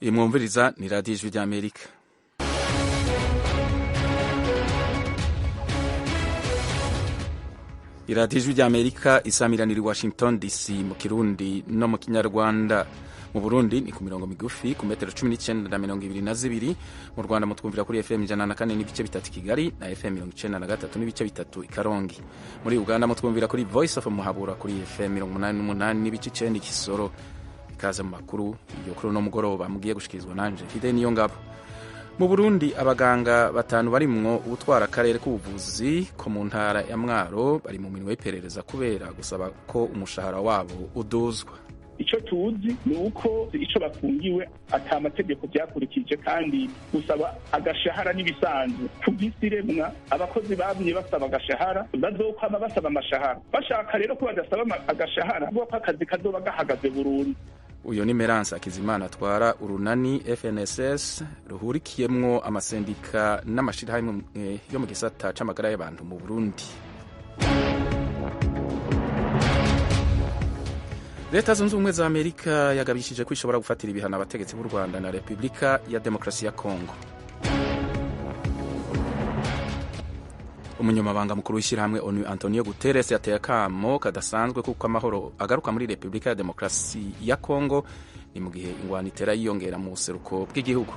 iyi mwumviriza ni radiyo ijwi ry'Amerika. iradiyo ijwi ry'Amerika isamiranira i Washington DC mu Kirundi no mu Kinyarwanda. Mu Burundi ni ku mirongo migufi ku metero 19 na 22. Mu Rwanda mutwumvira kuri FM 104 n'ibice bitatu Kigali na FM 93 n'ibice bitatu Karongi. Muri Uganda mutwumvira kuri Voice of Muhabura kuri FM 88 n'ibice 9 Kisoro. Ikaze mu makuru yo kuri no mugoroba mugiye gushikirizwa nanje Fide niyo ngabo. Mu Burundi abaganga batanu barimwo ubutwara akarere k'ubuvuzi ko mu ntara ya Mwaro bari mu minwe y'iperereza kubera gusaba ko umushahara wabo uduzwa. Ico tuzi ni uko ico bafungiwe ata amategeko byakurikije kandi gusaba agashahara n'ibisanzwe kubisiremwa abakozi babwiye basaba agashahara bazokwama basaba amashahara bashaka rero ko badasaba agashahara bo akazi kazoba gahagaze burundu. Uyo ni Meransa Kizimana atwara urunani FNSS ruhurikiyemwo amasendika n'amashirahamwe yo mu gisata c'amagara y'abantu mu Burundi. Leta zunze ubumwe za Amerika yagabishije ko ishobora gufatira ibihano abategetsi b'u Rwanda na Repubulika ya Demokarasi ya Kongo. Umunyamabanga mukuru w'ishyirahamwe ONU Antonio Guterres yateye akamo kadasanzwe kuko amahoro agaruka muri Repubulika ya Demokarasi ya Kongo ni mu gihe ingwano itera yiyongera mu buseruko bw'igihugu.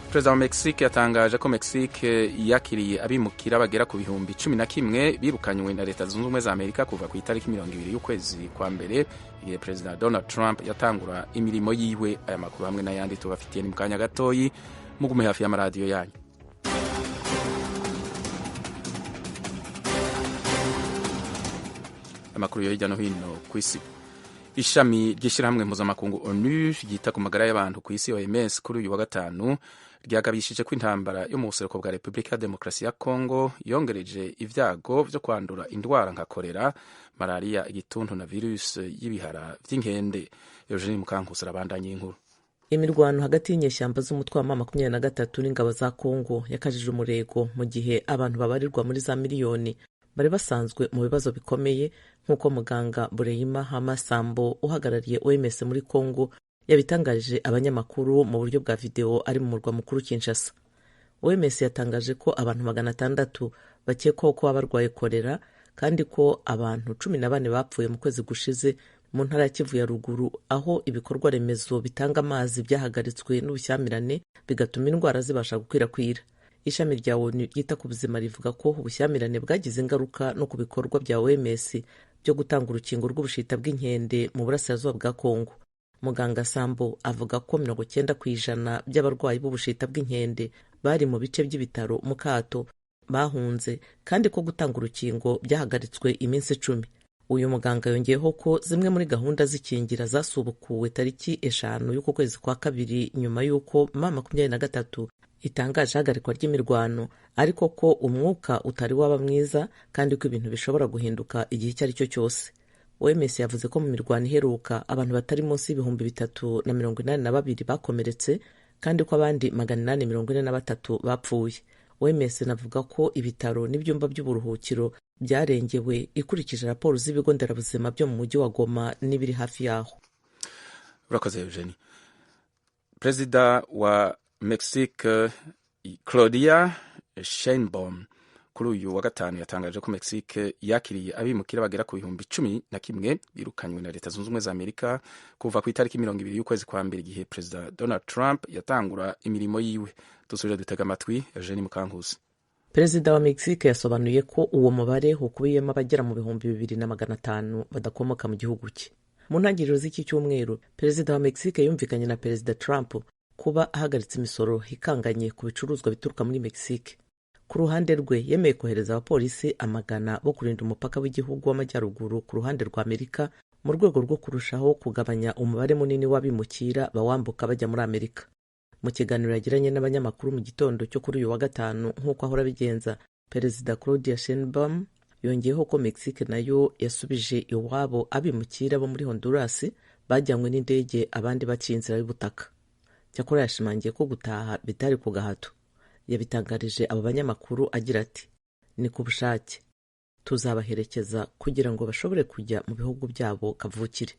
Perezida wa Mexique yatangaje ko Mexique yakiriye abimukira bagera ku bihumbi 11 birukanywe na Leta zunze ubumwe za Amerika kuva ku itariki 20 y'ukwezi kwa mbere igihe Perezida Donald Trump yatangura imirimo yiwe. Aya makuru hamwe n'ayandi tubafitiye ni mu kanya gatoyi, mugume hafi y'amaradiyo yanyu. Amakuru yo hirya no hino ku isi. Ishami ry'ishyirahamwe mpuzamakungu ONU ryita ku magara y'abantu ku isi OMS kuri uyu wa gatanu ryagabishije ko intambara yo mu buseruko bwa Repubulika ya Demokarasi ya Kongo yongereje ivyago vyo kwandura indwara nka kolera, malaria, igituntu na virusi y'ibihara vy'inkende. Eugene Mukankusi arabandanya inkuru. Imirwano hagati y'inyeshyamba z'umutwe wa M23 n'ingabo za Kongo yakajije umurego mu gihe abantu babarirwa muri za miliyoni bari basanzwe mu bibazo bikomeye, nk'uko muganga Bureyima Hamasambo uhagarariye OMS muri Kongo yabitangarije abanyamakuru mu buryo bwa video ari mu murwa mukuru Kinshasa. OMS yatangaje ko abantu 600 bakekwaho ko barwaye kolera kandi ko abantu 14 bapfuye mu kwezi gushize mu ntara ya Kivu ya ruguru, aho ibikorwa remezo bitanga amazi byahagaritswe n'ubushyamirane bigatuma indwara zibasha gukwirakwira. Ishami rya ONU ryita ku buzima rivuga ko ubushyamirane bwagize ingaruka no ku bikorwa bya OMS byo gutanga urukingo rw'ubushita bw'inkende mu burasirazuba bwa Kongo. Muganga Sambo avuga ko 90% by'abarwayi b'ubushita bw'inkende bari mu bice by'ibitaro mu kato bahunze kandi ko gutanga urukingo byahagaritswe iminsi 10. Uyu muganga yongeyeho ko zimwe muri gahunda z'ikingira zasubukuwe tariki 5 y'uko kwezi kwa kabiri nyuma y'uko M23 itangaje hagarikwa ry'imirwano, ariko ko umwuka utari waba mwiza kandi ko ibintu bishobora guhinduka igihe icyo ari cyo cyose. OMS yavuze ko mu mirwano iheruka abantu batari munsi y'ibihumbi 382 bakomeretse kandi ko abandi 843 bapfuye. OMS navuga ko ibitaro n'ibyumba by'uburuhukiro byarengewe ikurikije raporo z'ibigo nderabuzima byo mu mujyi wa Goma n'ibiri hafi yaho. Urakoze Eugenie. Perezida wa Mexique Claudia Sheinbaum kuri uyu wa gatanu yatangaje ko Mexique yakiriye abimukira bagera ku bihumbi 11 birukanywe na Leta zunze ubumwe za Amerika kuva ku itariki 20 y'ukwezi kwa mbere igihe Perezida Donald Trump yatangura imirimo yiwe. Dusubire dutega amatwi Eugene Mukankusi. Perezida wa Mexique yasobanuye ko uwo mubare ukubiyemo abagera mu bihumbi 2500 badakomoka mu gihugu cye. Mu ntangiriro z'iki cyumweru, Perezida wa Mexique yumvikanye na Perezida Trump kuba ahagaritse imisoro ikanganye ku bicuruzwa bituruka muri Mexique. Ku ruhande rwe yemeye kohereza abapolisi 100 bo kurinda umupaka w'igihugu w'amajyaruguru ku ruhande rwa Amerika mu rwego rwo kurushaho kugabanya umubare munini w'abimukira bawambuka bajya muri Amerika. Mu kiganiro yagiranye n'abanyamakuru mu gitondo cyo kuri uyu wa gatanu nk'uko ahora bigenza, Perezida Claudia Sheinbaum yongeyeho ko Mexique nayo yasubije iwabo abimukira bo muri Honduras bajyanywe n'indege abandi baciye inzira y'ubutaka. Cyakora yashimangiye ko gutaha bitari ku gahato. Yabitangarije abo banyamakuru agira ati, ni ku bushake, tuzabaherekeza kugira ngo bashobore kujya mu bihugu byabo kavukire.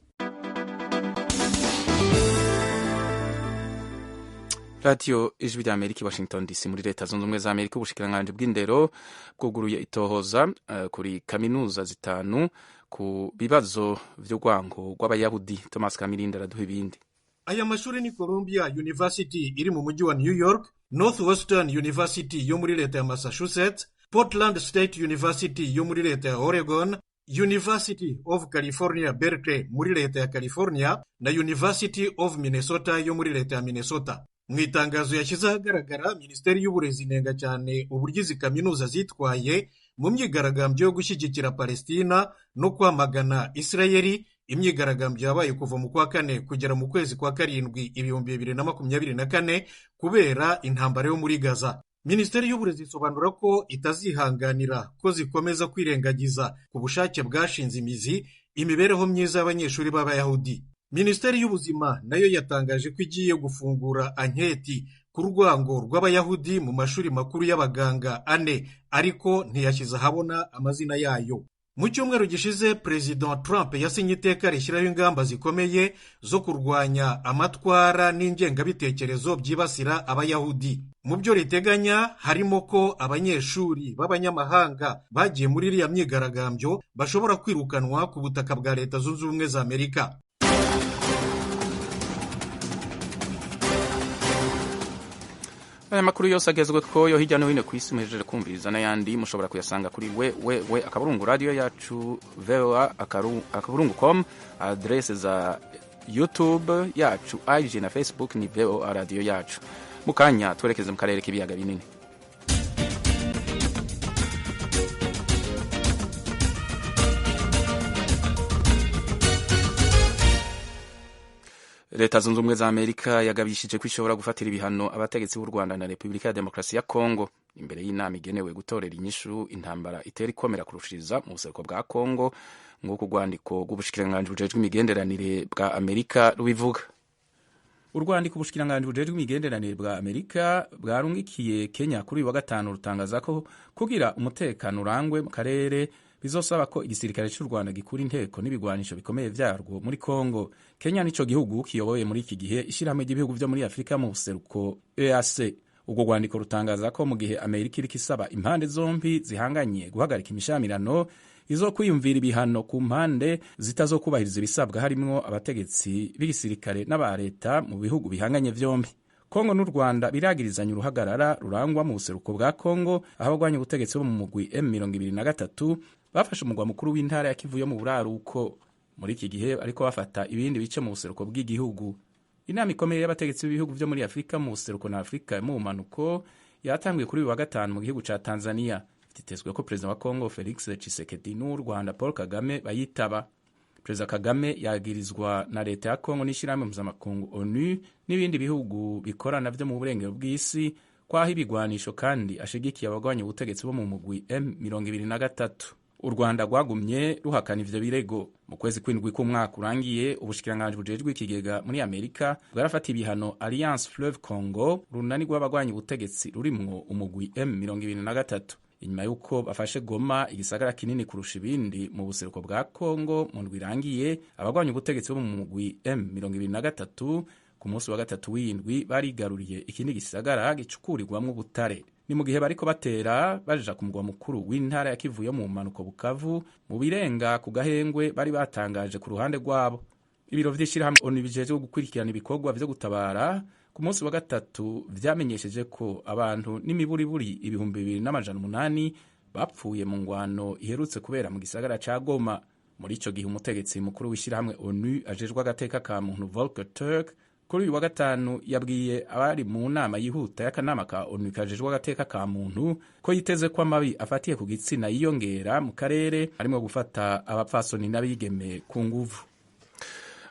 radiyo ijwi rya amerika i washington dc muri leta zunze ubumwe za amerika ubushikiranganji bw'indero bwuguruye itohoza kuri kaminuza zitanu ku bibazo vy'urwango rw'abayahudi. Thomas Kamirindi araduha ibindi. Aya mashuri ni Columbia University iri mu mujyi wa New York, Northwestern University yo muri leta ya Massachusetts, Portland State University yo muri leta ya Oregon, University of California Berkeley muri leta ya California na University of Minnesota yo muri leta ya Minnesota. Mu itangazo yashyize ahagaragara, Minisiteri y'Uburezi inenga cyane uburyo izi kaminuza zitwaye mu myigaragambyo yo gushyigikira Palestina no kwamagana Isirayeli, imyigaragambyo yabaye kuva mu kwa kane kugera mu kwezi kwa karindwi 2024 kubera intambara yo muri Gaza. Minisiteri y'Uburezi isobanura ko itazihanganira ko zikomeza kwirengagiza ku bushake bwashinze imizi imibereho myiza y'abanyeshuri b'Abayahudi. Minisiteri y'Ubuzima nayo yatangaje ko igiye gufungura anketi ku rwango rw'Abayahudi mu mashuri makuru y'abaganga 4 ariko ntiyashyize ahabona amazina yayo. Mu cyumweru gishize President Trump yasinye iteka rishyiraho ingamba zikomeye zo kurwanya amatwara n'ingengabitekerezo byibasira Abayahudi. Mu byo riteganya harimo ko abanyeshuri b'abanyamahanga bagiye muri iriya myigaragambyo bashobora kwirukanwa ku butaka bwa Leta Zunze Ubumwe za Amerika. Aya makuru yose agezwe ko yo hirya no hino ku isi muhejeje kumviriza n'ayandi mushobora kuyasanga kuri we akaburungu radio yacu voa@akaburungu.com, adresse za YouTube yacu, IG na Facebook ni VOA radio yacu. Mukanya twerekeze mu karere k'ibiyaga binini. Leta Zunze Ubumwe za Amerika yagabishije ko ishobora gufatira ibihano abategetsi b'u Rwanda na Repubulika ya Demokarasi ya Kongo imbere y'inama igenewe gutorera inyishu intambara itera ikomera kurushiriza mu buseruko bwa Kongo, nk'uko urwandiko rw'ubushikiranganji bujejwe imigenderanire bwa Amerika rubivuga. Urwandiko ubushikiranganji bujejwe imigenderanire bwa Amerika bwarungikiye Kenya kuri uyu wa gatanu rutangaza ko kugira umutekano urangwe mu karere bizosaba ko igisirikare cy'u Rwanda gikura inteko n'ibigwanisho bikomeye vyarwo muri Kongo. Kenya nico gihugu kiyoboye muri iki gihe ishirahamwe ry'ibihugu vyo muri Afrika mu buseruko EAC. Ubwo rwandiko rutangaza ko mu gihe Amerika iriko isaba impande zombi zihanganye guhagarika imishamirano, izokwiyumvira ibihano ku mpande zitazokubahiriza ibisabwa, harimwo abategetsi b'igisirikare n'aba leta mu bihugu bihanganye vyombi. Kongo n'u Rwanda biragirizanya uruhagarara rurangwa mu buseruko bwa Kongo, aho abagwanya ubutegetsi bo mu mugwi M23 bafashe umugwa mukuru w'intara ya Kivu yo mu buraruko. Muri iki gihe ariko bafata ibindi bice mu buseruko bw'igihugu. Inama ikomeye y'abategetsi b'ibihugu vyo muri Afrika mu buseruko na Afrika mu manuko yatangiye kuri uyu wa gatanu mu gihugu ca Tanzania. Bitezwe ko Perezida wa Kongo Felix Tshisekedi n'u Rwanda Paul Kagame bayitaba. Perezida Kagame yagirizwa na leta ya Kongo n'ishirahamwe mpuzamakungu ONU n'ibindi bihugu bikorana vyo mu burengero bw'isi kwaho ibigwanisho kandi ashigikiye abagwanya ubutegetsi bo mu mugwi M23. U Rwanda rwagumye ruhakana ivyo birego. Mu kwezi kw'indwi k'umwaka urangiye, ubushikiranganji bujejwe ikigega muri Amerika bwarafata ibihano Alliance Fleuve Congo, runani rw'abagwanya ubutegetsi rurimwo umugwi M23, inyuma y'uko bafashe Goma, igisagara kinini kurusha ibindi mu buseruko bwa Kongo. Mu ndwi irangiye, abagwanya ubutegetsi bo mu mugwi M23 ku munsi wa gatatu w'indwi barigaruriye ikindi gisagara gicukurirwamwo ubutare. Ni mu gihe bariko batera baja ku mugwa mukuru w'intara ya Kivu yo mu manuko Bukavu, mu birenga ku gahengwe bari batangaje ku ruhande rwabo. Ibiro vy'ishirahamwe ONU bijejwe gukurikirana ibikorwa vyo gutabara ku munsi wa gatatu vyamenyesheje ko abantu n'imiburiburi 2,800 bapfuye mu ngwano iherutse kubera mu gisagara ca Goma. Muri ico gihe umutegetsi mukuru w'ishirahamwe ONU ajejwe agateka ka muntu Volker Turk kuri uyu wa gatanu yabwiye abari mu nama yihuta y'akanama ka ONU kajejwe agateka ka muntu ko yiteze ko amabi afatiye ku gitsina yiyongera mu karere, harimo gufata abapfasoni n'abigeme ku nguvu.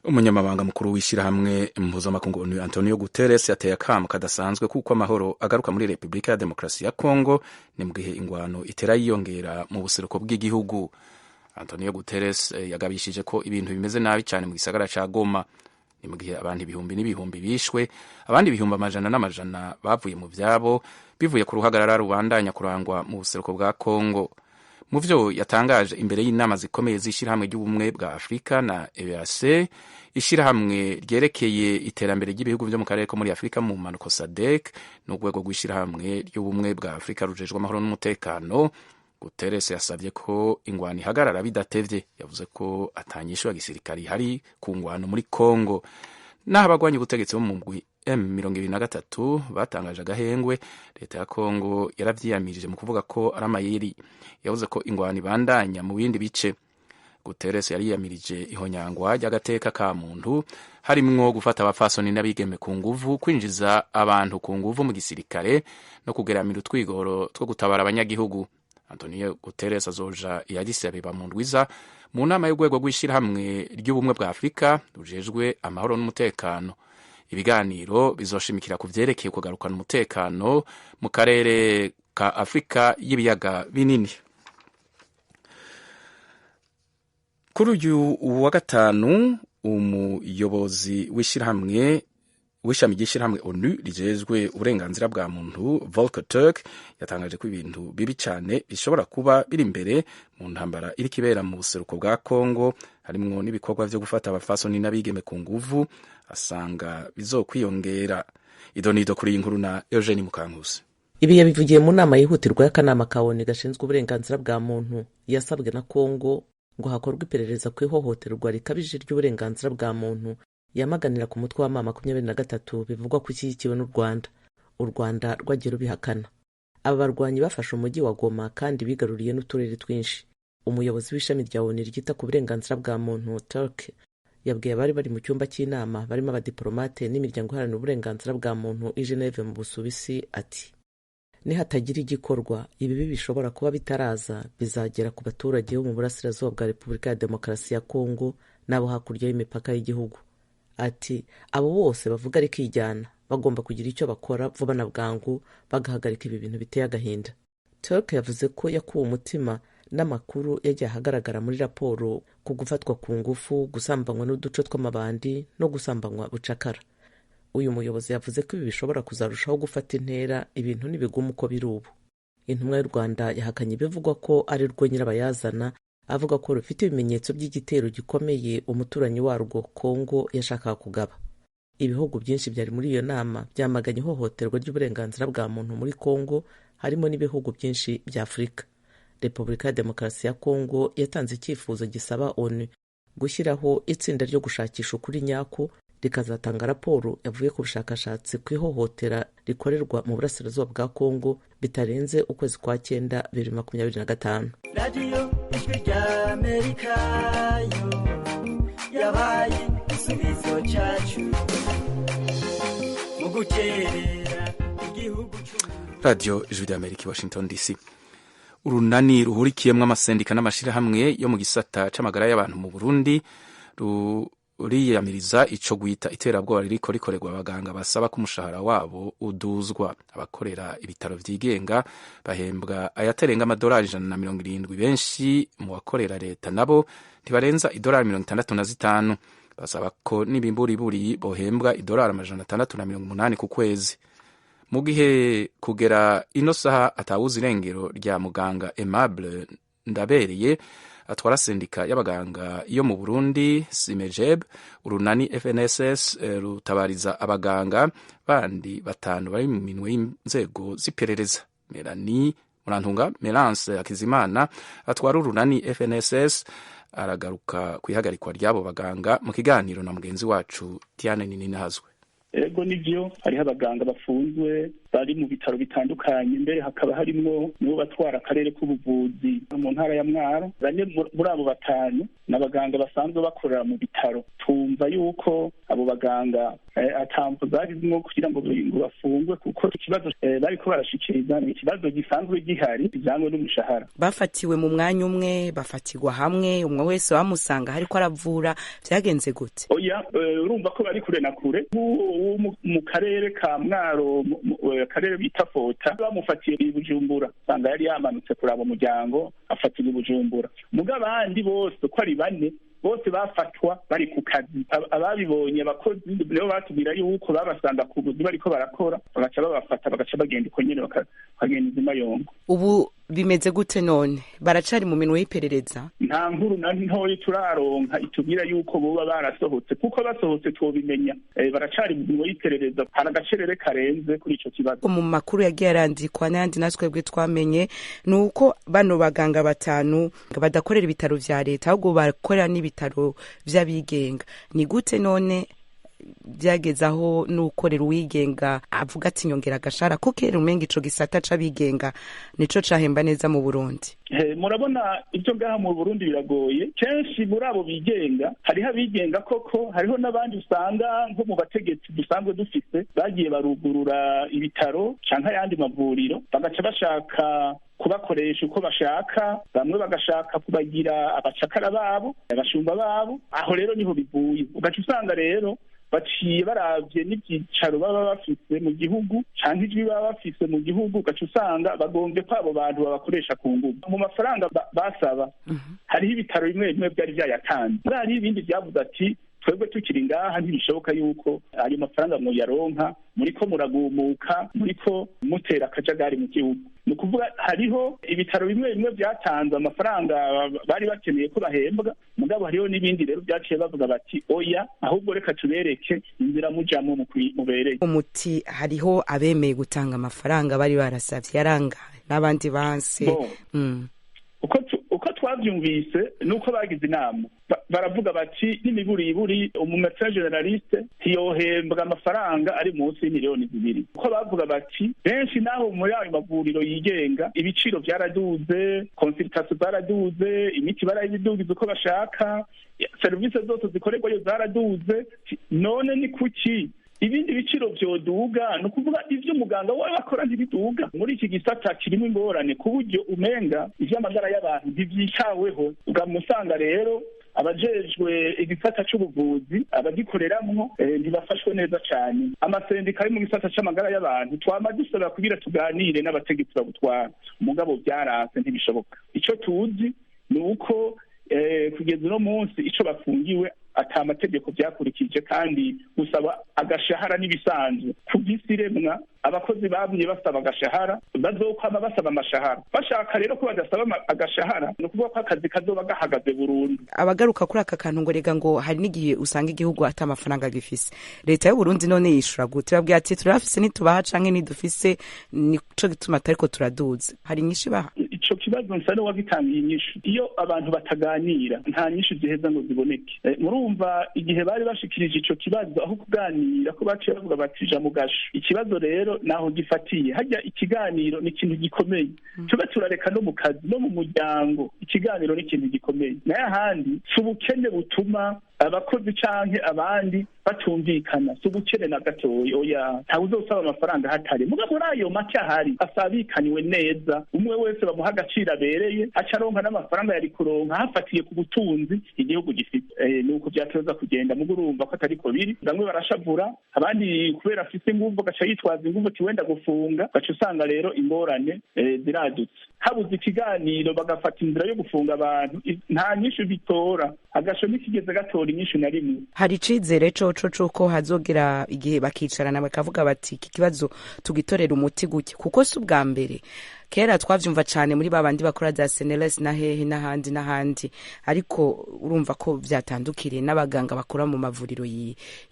Umunyamabanga mukuru w'ishirahamwe mpuzamakungu ONU Antonio Guterres yateye akamo kadasanzwe kuko amahoro agaruka muri Repubulika ya Demokarasi ya Kongo ni mu gihe ingwano itera yiyongera mu buseruko bw'igihugu. Antonio Guterres yagabishije ko ibintu bimeze nabi cyane mu gisagara ca Goma. Ni mu gihe abantu ibihumbi n'ibihumbi bishwe, abandi ibihumbi amajana n'amajana bavuye mu vyabo bivuye ku ruhagarara rubandanya kurangwa mu buseruko bwa Kongo. mu vyo yatangaje imbere y'inama zikomeye z'ishirahamwe ry'ubumwe bwa Afurika na EAC, ishirahamwe ryerekeye iterambere ry'ibihugu vyo mu karere ko muri Afurika mu mpanuko SADC n'urwego rw'ishirahamwe ry'ubumwe bwa Afurika rujejwe amahoro n'umutekano, Guterres yasavye ko ingwano ihagarara bidatevye. Yavuze ko atanyishu ya gisirikari hari ku ngwano muri Kongo. Naho abagwanya ubutegetsi bo mu mugwi M23 batangaje agahengwe, leta ya Kongo yaravyiyamirije mu kuvuga ko ari amayeri. Yavuze ko ingwano ibandanya mu bindi bice. Guterres yariyamirije ihonyangwa ry'agateka ka muntu, harimwo gufata abafasoni n'abigeme ku nguvu, kwinjiza abantu ku nguvu mu gisirikare no kugeramira utwigoro two gutabara abanyagihugu. Antonio Guterres azoja i Addis Abeba mu ndwiza mu nama y'urwego rw'ishirahamwe ry'ubumwe bwa Afurika rujejwe amahoro n'umutekano. Ibiganiro bizoshimikira ku vyerekeye kugarukana umutekano mu karere ka Afurika y'ibiyaga binini. Kuri uyu wa gatanu, umuyobozi w'ishami ry'ishirahamwe ONU rijejwe uburenganzira bwa muntu Volker Turk yatangaje ko ibintu bibi cyane bishobora kuba biri imbere mu ntambara iri kibera mu buseruko bwa Kongo, harimwo n'ibikorwa vyo gufata abafasoni n'abigeme ku nguvu, asanga bizokwiyongera. Idonido kuri iyi nkuru na Eugene Mukankusi. Ibi yabivugiye mu nama yihutirwa y'akanama ka ONU gashinzwe uburenganzira bwa muntu yasabwe na Kongo ngo hakorwe iperereza ku ihohoterwa rikabije ry'uburenganzira bwa muntu yamaganira ku mutwe wa mama 23 bivugwa ko ishyigikiwe n'u Rwanda. U Rwanda rwagiye rubihakana. Aba barwanyi bafashe umujyi wa Goma kandi bigaruriye n'uturere twinshi. Umuyobozi w'ishami rya ONU ryita ku burenganzira bwa muntu Turk yabwiye abari bari mu cyumba cy'inama barimo abadiplomate n'imiryango iharanira uburenganzira bwa muntu i Geneve mu Busuwisi ati: nihatagira igikorwa, ibibi bishobora kuba bitaraza bizagera ku baturage bo mu burasirazuba bwa Repubulika ya Demokarasi ya Kongo n'abo hakurya y'imipaka y'igihugu. Ati abo bose bavuga ari kijyana bagomba kugira icyo bakora vuba na bwangu bagahagarika ibi bintu biteye agahinda. Turk yavuze ko yakuwe umutima n'amakuru yagiye ahagaragara muri raporo ku gufatwa ku ngufu, gusambanywa n'uduco tw'amabandi no gusambanywa bucakara. Uyu muyobozi yavuze ko ibi bishobora kuzarushaho gufata intera ibintu n'ibigumu uko biri ubu. Intumwa y'u Rwanda yahakanye ibivugwa ko ari rwo nyirabayazana, avuga ko rufite ibimenyetso by'igitero gikomeye umuturanyi warwo Kongo yashakaga kugaba. Ibihugu byinshi byari muri iyo nama byamaganye ihohoterwa ry'uburenganzira bwa muntu muri Kongo, harimo n'ibihugu byinshi bya Afurika. Repubulika ya Demokarasi ya Kongo yatanze icyifuzo gisaba ONU gushyiraho itsinda ryo gushakisha ukuri nyako, rikazatanga raporo yavuye ku bushakashatsi ku ihohotera rikorerwa mu burasirazuba bwa Kongo bitarenze ukwezi kwa 9 2025. Radio Ijwi rya Amerika yo yabaye igisubizo cyacu mu guterera igihugu cy'u Radio Ijwi rya Amerika Washington DC. Urunani ruhurikiyemwo amasendika n'amashirahamwe yo mu gisata c'amagara y'abantu mu Burundi uriyamiriza ico gwita iterabwoba ririko rikorerwa abaganga basaba ko umushahara wabo uduzwa. Abakorera ibitaro vyigenga bahembwa ayaterenga amadolari 170. Benshi mu bakorera leta nabo ntibarenza idolari 65. Basaba ko n'ibimburiburi bohembwa idolari 680 ku kwezi. Mu gihe kugera ino saha atawuzi irengero rya muganga Aimable Ndabereye atwara sendika y'abaganga yo mu Burundi Simejeb, urunani FNSS rutabariza abaganga bandi 5 bari mu minwe y'inzego z'iperereza. Melanie Murantunga Melance Akizimana atwara urunani FNSS aragaruka kwihagarikwa ryabo baganga mu kiganiro na mugenzi wacu Tiane Ninahazwe. Ego nivyo, hariho abaganga bafunzwe bari mu bitaro bitandukanye, mbere hakaba harimwo nibo batwara akarere k'ubuvuzi mu ntara ya Mwaro. Bane muri abo 5 n'abaganga basanzwe bakorera mu bitaro. Tumva yuko abo baganga atampo zarimwo kugira ngo bafungwe, kuko ikibazo bariko barashikiriza ni ikibazo gisanzwe gihari bijanywe n'umushahara. Bafatiwe mu mwanya umwe, bafatirwa hamwe, umwe wese bamusanga hariko aravura, vyagenze gute? Oya, urumva ko bari kure na kure. Mu karere ka Mwaro, akarere bita Fota, bamufatiye i Bujumbura, sanga yari yamanutse kuri abo muryango afatira i Bujumbura. Muga abandi bose ko ari 4 bose bafatwa bari ku kazi. Ababibonye abakozi nibo batubwira yuko babasanga ku buzi bariko barakora, bagaca babafata bagaca bagenda uko nyene bakagenda izima yongo. Ubu bimeze gute none baracari mu minwe y'iperereza? Nta nkuru na ntoyi turaronka itubwira yuko boba barasohotse, kuko basohotse twobimenya. Baracari mu minwe y'iperereza, hari agacerere karenze kuri ico kibazo. Mu makuru yagiye arandikwa n'ayandi natwebwe twamenye nuko bano baganga batanu badakorera ibitaro vya leta ahubwo bakorera n'ibitaro vy'abigenga. Ni gute none byagezaho n'ukorera uwigenga avuga ati nyongera agashara ko kera umenga ico gisata c'abigenga nico cahemba neza mu Burundi? Murabona ibyo ngaha mu Burundi biragoye. Kenshi muri abo bigenga hariho abigenga koko, hariho n'abandi usanga nko mu bategetsi dusanzwe dufise bagiye barugurura ibitaro canke ayandi mavuriro bagaca bashaka kubakoresha uko bashaka, bamwe bagashaka kubagira abacakara babo, abashumba babo. Aho rero niho bivuye, ugaca usanga rero baciye baravye n'ivyicaro baba bafise mu gihugu canke ijwi baba bafise mu gihugu, ugaca usanga bagombye ko abo bantu babakoresha ku nguvu. Mu mafaranga basaba hariho ibitaro bimwe bimwe vyari vyayatanze, hari ibindi vyavuze ati twebwe tukiri ngaha ntibishoboka yuko ayo mafaranga muyaronka, muriko muragumuka, muriko mutera akajagari mu gihugu. Ni ukuvuga hariho ibitaro bimwe bimwe vyatanze amafaranga bari bakeneye ko bahembwa, mugabo hariho n'ibindi rero vyaciye bavuga bati oya, ahubwo reka tubereke inzira mujamwo mubereye. Umuti hariho abemeye gutanga amafaranga bari barasavye yarangaye n'abandi banse. Uko twavyumvise nuko bagize inama baravuga bati n'imiburiburi umumetre generaliste ntiyohembwa amafaranga ari munsi y'imiliyoni 2. Uko bavuga bati benshi naho muri ayo mavuriro yigenga ibiciro vyaraduze, consultation zaraduze, imiti barayidugiza uko bashaka, service zose zikorerwayo zaraduze, none ni kuki ibindi biciro vyoduga? No kuvuga ivyo muganga wawe bakora ntibiduga. Muri iki gisata kirimo ingorane ku buryo umenga ivy'amagara y'abantu ntivyitaweho, ugamusanga rero abajejwe igisata c'ubuvuzi abagikoreramwo ntibafashwe neza cane. Amasendika ari mu gisata c'amagara y'abantu twama dusaba kugira tuganire n'abategetsi babutwara, umugabo vyaranse ntibishoboka. Ico tuzi ni uko kugeza uno munsi ico bafungiwe ata amategeko vyakurikije, kandi gusaba agashahara n'ibisanzwe kuvyisiremwa. Abakozi babwiye basaba agashahara, bazokwama basaba amashahara. Bashaka rero ko badasaba agashahara, ni ukuvuga ko akazi kazoba gahagaze burundu. Abagaruka kuri aka kantu ngo rega ngo hari n'igihe usanga igihugu ata amafaranga gifise. Leta y'u Burundi none yishura gute? Babwiye ati turafise nitubaha canke nidufise, nico gituma atariko turaduza. Hari nyinshi baha ico kibazo nsano wagitangiye inyishu. Iyo abantu bataganira nta nyishu ziheza ngo ziboneke. Murumva igihe bari bashikirije ico kibazo aho kuganira ko baciye bavuga bati jamu gasho. Ikibazo rero naho gifatiye hajya ikiganiro ni ikintu gikomeye. Tube turareka no mu kazi no mu muryango, ikiganiro ni ikintu gikomeye. Naye ahandi subukene butuma abakozi canke abandi batumvikana, subukene na gatoyi. Oya, ntawe uzosaba amafaranga hatari, mugabo muri ayo make ahari asabikaniwe neza, umwe wese bamuha agaciro abereye, aca aronka n'amafaranga yari kuronka hafatiye ku butunzi igihugu gifite. Nuko vyatoza kugenda, mugo urumva ko atariko biri. Bamwe barashavura, abandi kubera afise inguvu gaca yitwaza inguvu ati wenda gufunga, gaca usanga rero ingorane ziradutse. Habuze ikiganiro bagafata inzira yo gufunga abantu, nta nyishu bitora, agasho nikigeze gatora inyishu na rimwe. Hari icizere coco cuko hazogera igihe bakicarana bakavuga bati iki kibazo tugitorera umuti guke, kuko si ubwa mbere. Kera twavyumva cane muri babandi bakora za CNLS na hehe n'ahandi, ariko urumva ko vyatandukiriye n'abaganga bakora mu mavuriro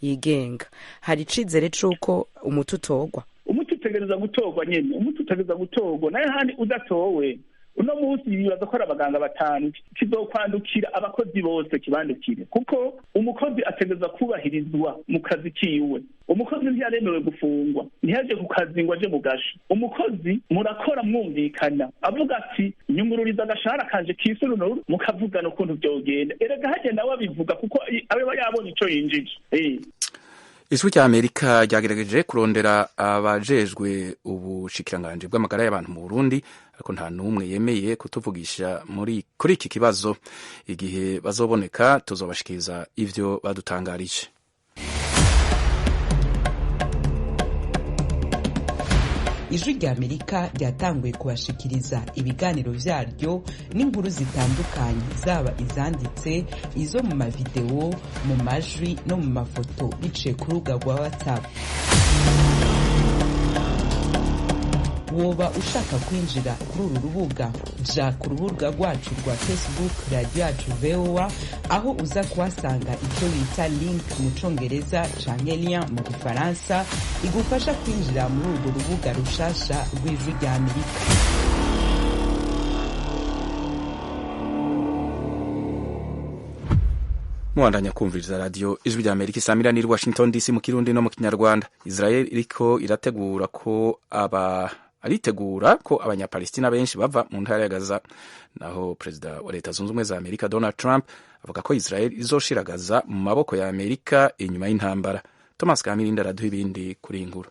yigenga. Hari icizere cuko umuti utogwa? Umuti utegereza gutorwa nyene, umuti utegereza gutorwa. Naye handi udatowe uno munsi bibaza ko ari abaganga batanu, kizokwandukira abakozi bose kibandukire, kuko umukozi ategereza kubahirizwa mu kazi kiwe. Umukozi ntiyaremewe gufungwa, ntiyaje ku kazi ngo aje mu gasho. Umukozi murakora mwumvikana, avuga ati nyungururiza agashahara kanje kisurunuru, mukavugana ukuntu vyogenda. Erega haje nawe abivuga kuko aba yabonye ico yinjije. Ijwi rya Amerika ryagerageje kurondera abajejwe ubushikiranganji bw'amagara y'abantu mu Burundi, ariko nta n'umwe yemeye kutuvugisha kuri iki kibazo. Igihe bazoboneka tuzobashikiriza ivyo badutangarije. Ijwi rya Amerika ryatanguye kubashikiriza ibiganiro vyaryo n'inkuru zitandukanye, zaba izanditse, izo mu mavideo, mu majwi no mu mafoto biciye ku rubuga rwa WhatsApp. woba ushaka kwinjira kuri uru rubuga ja ku rubuga rwacu rwa Facebook radio yacu VOA, aho uza kuhasanga icyo bita link mu congereza canke lien mu gifaransa igufasha kwinjira muri urwo rubuga rushasha rw'Ijwi rya Amerika. Mwandanya kumviriza radio Ijwi rya Amerika isamirani Washington DC mu Kirundi no mu Kinyarwanda. Israel iriko irategura ko abanyapalestina benshi bava mu ntara ya Gaza, naho perezida wa leta zunze ubumwe za Amerika Donald Trump avuga ko Israel izoshira Gaza mu maboko ya Amerika inyuma y'intambara. Thomas Kamirinda araduha ibindi kuri inkuru.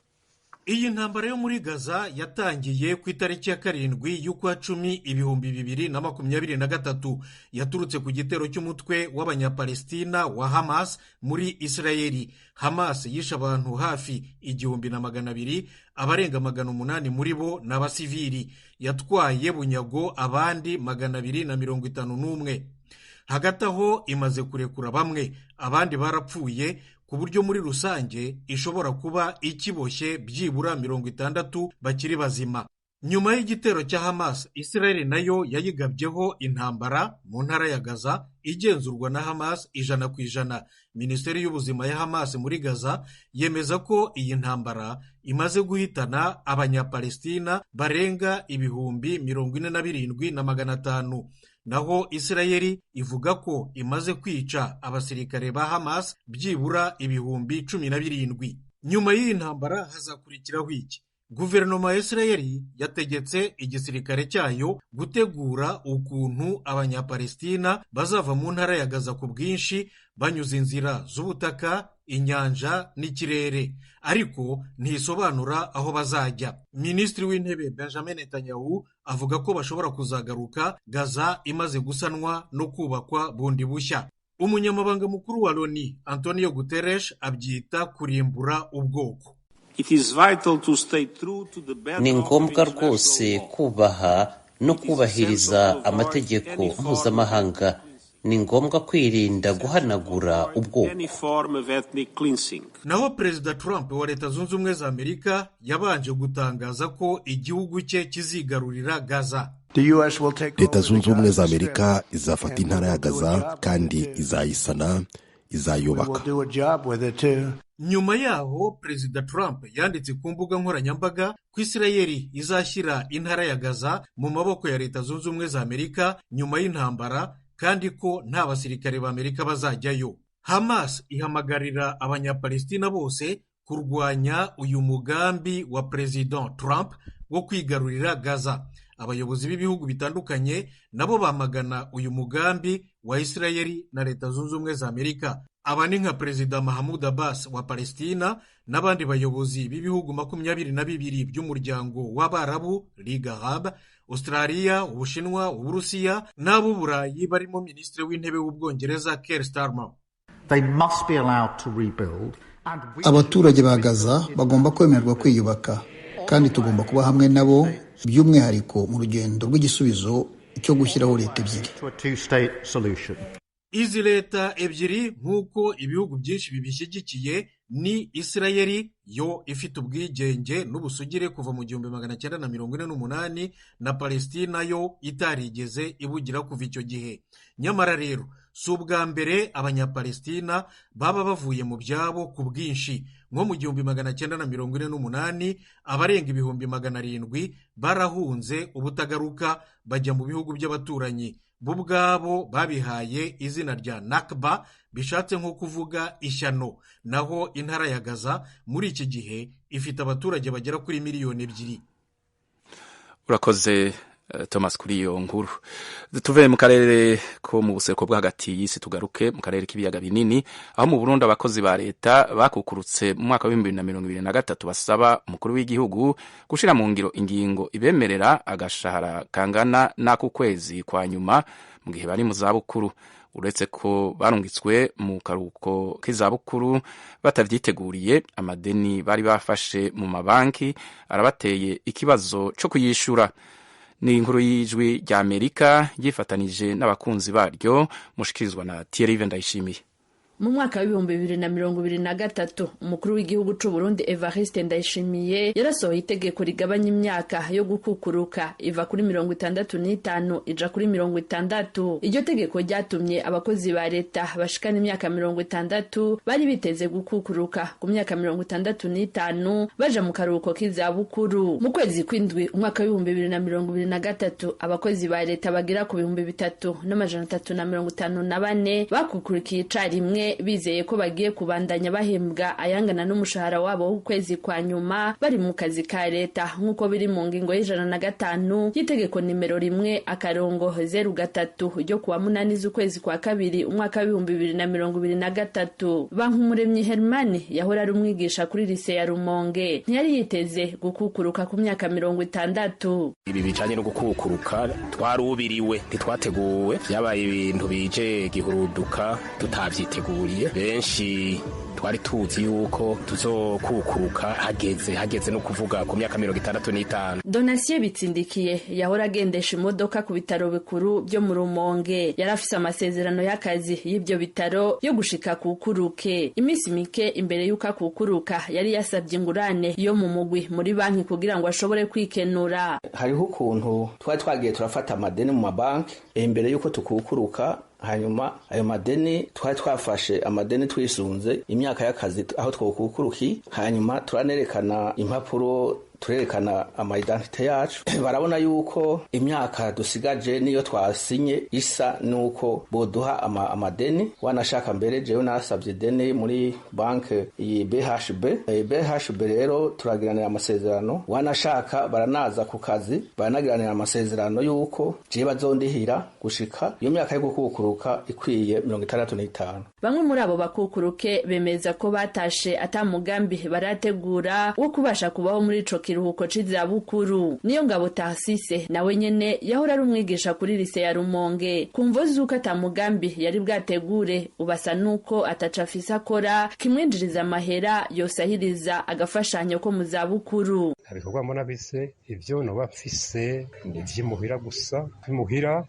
Iyi ntambara yo muri Gaza yatangiye ku itariki ya 7 y'ukwa 10 2023 yaturutse ku gitero cy'umutwe w'abanyapalestina wa Hamas muri Israeli. Hamas yishe abantu hafi 1,200, abarenga 800 muri bo n'abasivili. Yatwaye bunyago abandi 251. Hagati aho imaze kurekura bamwe, abandi barapfuye, ku buryo muri rusange ishobora kuba ikiboshye byibura 60 bakiri bazima. Nyuma y'igitero cya Hamas, Israel nayo yayigabyeho intambara mu ntara ya Gaza igenzurwa na Hamas 100%. Minisiteri y'ubuzima ya Hamas muri Gaza yemeza ko iyi ntambara imaze guhitana abanyapalestina barenga 47,500. Naho Israeli ivuga ko imaze kwica abasirikare ba Hamas byibura 17,000. Nyuma y'iyi ntambara hazakurikiraho iki? Guverinoma ya Israeli yategetse igisirikare cyayo gutegura ukuntu abanyapalestina bazava mu ntara ya Gaza ku bwinshi banyuze inzira z'ubutaka, inyanja n'ikirere, ariko ntisobanura aho bazajya. Minisitiri w'intebe Benjamin Netanyahu avuga ko bashobora kuzagaruka Gaza imaze gusanwa no kubakwa bundi bushya. Umunyamabanga mukuru wa Loni Antonio Guterres abyita kurimbura ubwoko. Ni ngombwa rwose kubaha no kubahiriza amategeko mpuzamahanga. Ni ngombwa kwirinda guhanagura ubwoko. Naho perezida Trump wa leta zunze ubumwe za Amerika yabanje gutangaza ko igihugu cye kizigarurira Gaza. Leta zunze ubumwe za Amerika izafata intara ya Gaza kandi izayisana, izayubaka. Nyuma yaho perezida Trump yanditse ku mbuga nkoranyambaga ko Israeli izashyira intara ya Gaza mu maboko ya leta zunze ubumwe za Amerika nyuma y'intambara, kandi ko nta basirikare ba Amerika bazajyayo. Hamas ihamagarira abanyapalestina bose kurwanya uyu mugambi wa perezida Trump wo kwigarurira Gaza. Abayobozi b'ibihugu bitandukanye nabo bamagana uyu mugambi wa Israeli na leta zunze ubumwe za Amerika. Aba ni nka perezida Mahmoud Abbas wa Palestina n'abandi bayobozi b'ibihugu 22 by'umuryango w'Abarabu, Ligue Arabe, Australia, Ubushinwa, Uburusiya n'ab'Uburayi barimo minisitiri w'intebe w'Ubwongereza Keir Starmer. Abaturage ba Gaza bagomba kwemererwa kwiyubaka, kandi tugomba kuba hamwe nabo, by'umwihariko mu rugendo rw'igisubizo cyo gushyiraho leta ebyiri. Izi leta ebyiri nk'uko ibihugu byinshi bibishyigikiye ni Israeli yo ifite ubwigenge n'ubusugire kuva mu 1948 na Palestina yo itarigeze ibugira kuva icyo gihe. Nyamara rero si ubwa mbere abanyapalestina baba bavuye mu byabo ku bwinshi. Nko mu 1948 abarenga 700,000 barahunze ubutagaruka bajya mu bihugu by'abaturanyi. Bo ubwabo babihaye izina rya Nakba, bishatse nko kuvuga ishyano. Naho intara ya Gaza muri iki gihe ifite abaturage bagera kuri 2,000,000. Urakoze Thomas kuri iyo nkuru. Tuve mu karere ko mu buseruko bwa hagati y'isi tugaruke mu karere k'ibiyaga binini, aho mu Burundi abakozi ba leta bakukurutse mu mwaka wa 2023 basaba umukuru w'igihugu gushira mu ngiro ingingo ibemerera agashahara kangana n'ako kwezi kwa nyuma mu gihe bari mu zabukuru. Uretse ko barungitswe mu karuhuko k'izabukuru batavyiteguriye, amadeni bari bafashe mu mabanki arabateye ikibazo cyo kuyishura. Ni inkuru y'Ijwi ry'Amerika yifatanije n'abakunzi baryo, mushikirizwa na Thierry Vendayishimiye. mu mwaka w'ibihumbi 2023 umukuru w'igihugu c'u Burundi Evariste Ndayishimiye yarasohoye itegeko rigabanya imyaka yo gukukuruka iva kuri 65 ija kuri 60. Iryo tegeko ryatumye abakozi ba leta bashikana imyaka 60 bari biteze gukukuruka ku myaka 65 baja mu karuhuko k'izabukuru. Mu kwezi kw'indwi umwaka w'ibihumbi 2023 abakozi ba leta bagira ku 3,354 bakukurikiye icarimwe bizeye ko bagiye kubandanya bahembwa ayangana n'umushahara wabo w'ukwezi kwa nyuma bari mu kazi ka leta nk'uko biri mu ngingo y'105 y'itegeko nimero 1/03 ryo kuwa 8 z'ukwezi kwa kabiri umwaka w'ibihumbi 2023. Bankumuremyi Hermani yahora ari umwigisha kuri lise ya Rumonge ntiyari yiteze gukukuruka ku myaka 60. Ibi bijanye no gukukuruka twarubiriwe ntitwateguwe, byabaye ibintu bije gihuruduka tutavyiteguriye. Benshi twari tuzi yuko tuzokukuruka hageze no kuvuga ku myaka 65. Donatien Bitsindikiye yahora agendesha imodoka ku bitaro bikuru byo mu Rumonge yarafise amasezerano y'akazi y'ibyo bitaro yo gushika kukuruke. Imisi mike imbere yuko kukuruka yari yasabye ingurane yo mu mugwi muri banki kugira ngo ashobore kwikenura. Hariho ukuntu twari twagiye turafata amadeni mu mabanki imbere yuko tukukuruka, hanyuma ayo madeni twari twafashe amadeni twisunze imyaka y'akazi aho twokukuruki, hanyuma turanerekana impapuro turerekana ama-identite yacu. Barabona yuko imyaka dusigaje niyo twasinye isa nuko boduha amadeni. Wanashaka mbere jewe nasabye deni muri banke iyi BHB rero turagiranira amasezerano. Wanashaka baranaza ku kazi baranagiranira amasezerano yuko je bazondihira gushika iyo myaka yo gukukuruka ikwiye 65. Bamwe muri abo bakukuruke bemeza ko batashe atamugambi barategura wo kubasha kubaho muri ico kiruhuko c'izabukuru. Niyo ngabo Tarsise nawe nyene yahora ari umwigisha kuri lise ya Rumonge kumvo zuko atamugambi yari bwategure ubasa nuko atacafisa akora kimwinjiriza amahera yosahiriza agafashanyo ko mu zabukuru. Abikorwa mbona bise ivyo no bafise ivyimuhira gusa bimuhira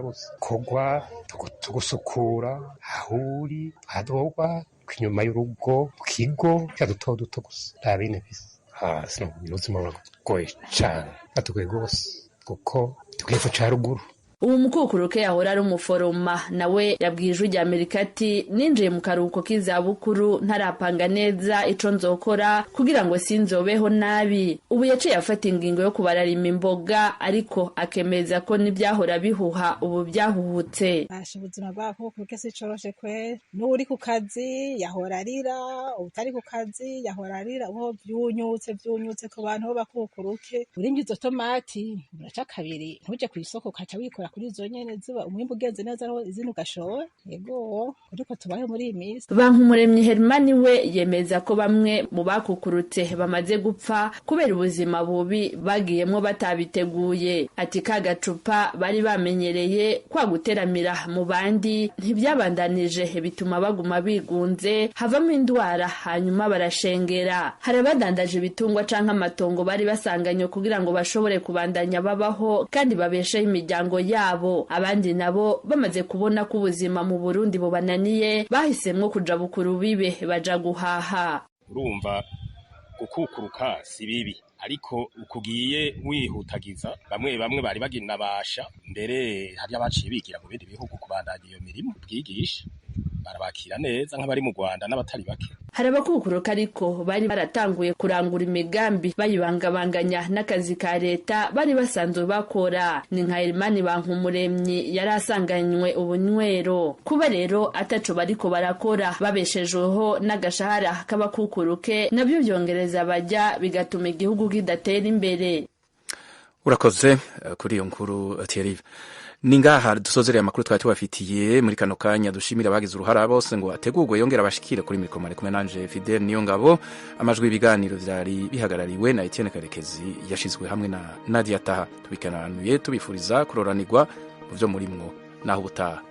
gusa kogwa tugusukura ahuri adogwa kinyuma y'urugo kigo cyaduto duto gusa ntabine bise sino ubuzima buragoye cyane atugoye gose kuko tugiye ca ruguru. Uwo mukukuruke yahora ari umuforoma nawe yabwije ujya Amerika ati ninjiye mu karuhuko k'izabukuru ntarapanga neza ico nzokora kugira ngo sinzobeho nabi. Ubu yaciye afata ingingo yo kubararima imboga ariko akemeza ko nibyahora bihuha ubu byahuhutse. Ubuzima bwako kuruke si coroshe kwe n'uri ku kazi yahora arira, utari ku kazi yahora arira, uho byunyutse ku bantu bo bakukuruke. Urimye izo tomati uraca kabiri ntuje ku isoko kaca wikora kuri zo nyene ziba umwimbu ugenze neza aho izindi ugashora. Yego uriko tubaye muri iyi minsi. Bankumuremyi Hermani we yemeza ko bamwe mu bakukurutse bamaze gupfa kubera ubuzima bubi bagiyemwo batabiteguye. Ati kagacupa bari bamenyereye kwa guteramira mu bandi ntibyabandanije bituma baguma bigunze havamo indwara hanyuma barashengera. Hari abadandaje ibitungwa canke amatongo bari basanganywe kugira ngo bashobore kubandanya babaho kandi babesheho imiryango yabo. Abandi nabo bamaze kubona ko ubuzima mu Burundi bubananiye bahisemwo kuja bukuru bibe baja guhaha. Urumva gukukuruka si bibi ariko ukugiye wihutagiza bamwe bari bagina basha mbere hari abaciye bigira mu bindi bihugu kubandanya iyo mirimo bwigisha barabakira neza nk'abari mu Rwanda n'abatari bake. Hari abakukuruka ariko bari baratanguye kurangura imigambi bayibangabanganya n'akazi ka leta bari basanzwe bakora. Ni nka Hermani Bankumuremyi yari asanganywe ubunywero kuba rero ataco bariko barakora babeshejweho n'agashahara k'abakukuruke nabyo byongereza bajya bigatuma igihugu kidatera imbere. Urakoze kuri iyo nkuru Thierry. Ningaha dusozereye amakuru twari tubafitiye muri kano kanya. Dushimira abagize uruhara bose ngo ategurwe yongera abashikire kuri mikoro kumwe nanje Fidel Niyongabo. Amajwi ibiganiro byari bihagarariwe na Etienne Karekezi yashizwe hamwe na Nadia Taha. Tubikananuye tubifuriza kuroranirwa mu byo murimwo naho ubutaha.